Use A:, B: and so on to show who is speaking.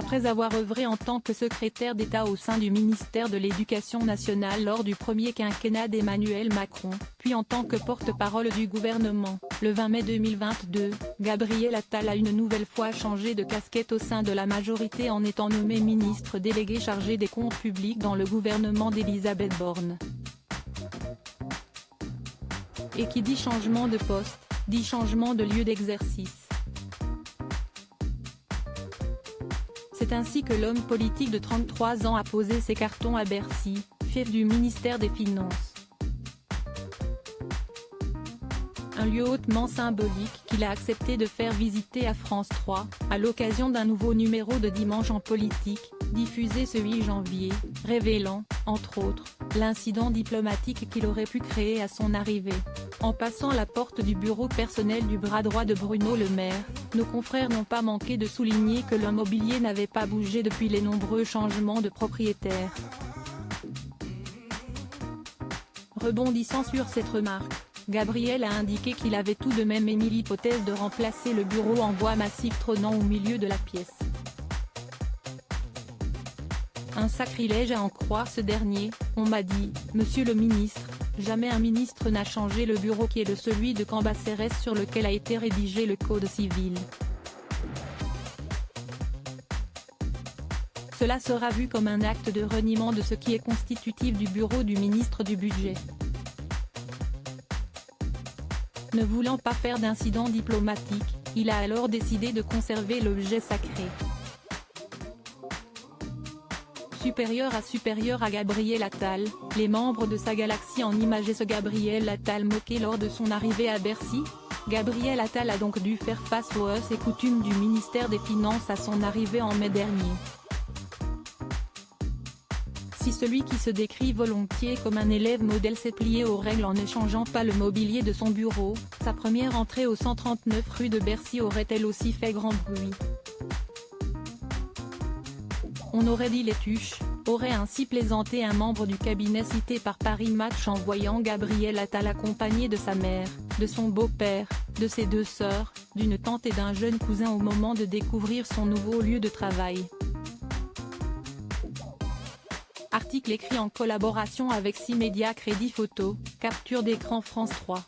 A: Après avoir œuvré en tant que secrétaire d'État au sein du ministère de l'Éducation nationale lors du premier quinquennat d'Emmanuel Macron, puis en tant que porte-parole du gouvernement, le 20 mai 2022, Gabriel Attal a une nouvelle fois changé de casquette au sein de la majorité en étant nommé ministre délégué chargé des comptes publics dans le gouvernement d'Elisabeth Borne. Et qui dit changement de poste, dit changement de lieu d'exercice. C'est ainsi que l'homme politique de 33 ans a posé ses cartons à Bercy, fief du ministère des Finances. Un lieu hautement symbolique qu'il a accepté de faire visiter à France 3, à l'occasion d'un nouveau numéro de Dimanche en politique, diffusé ce 8 janvier, révélant, entre autres, l'incident diplomatique qu'il aurait pu créer à son arrivée. En passant la porte du bureau personnel du bras droit de Bruno Le Maire, nos confrères n'ont pas manqué de souligner que le mobilier n'avait pas bougé depuis les nombreux changements de propriétaires. Rebondissant sur cette remarque, Gabriel a indiqué qu'il avait tout de même émis l'hypothèse de remplacer le bureau en bois massif trônant au milieu de la pièce. Un sacrilège à en croire ce dernier, on m'a dit, monsieur le ministre, jamais un ministre n'a changé le bureau qui est de celui de Cambacérès sur lequel a été rédigé le Code civil. Cela sera vu comme un acte de reniement de ce qui est constitutif du bureau du ministre du Budget. Ne voulant pas faire d'incident diplomatique, il a alors décidé de conserver l'objet sacré. Supérieur à Gabriel Attal, les membres de sa galaxie en imageaient ce Gabriel Attal moqué lors de son arrivée à Bercy. Gabriel Attal a donc dû faire face aux us et coutumes du ministère des Finances à son arrivée en mai dernier. Si celui qui se décrit volontiers comme un élève modèle s'est plié aux règles en ne changeant pas le mobilier de son bureau, sa première entrée au 139 rue de Bercy aurait elle aussi fait grand bruit. On aurait dit les tuches, aurait ainsi plaisanté un membre du cabinet cité par Paris Match en voyant Gabriel Attal accompagné de sa mère, de son beau-père, de ses deux sœurs, d'une tante et d'un jeune cousin au moment de découvrir son nouveau lieu de travail. Article écrit en collaboration avec 6 médias Crédit Photo, capture d'écran France 3.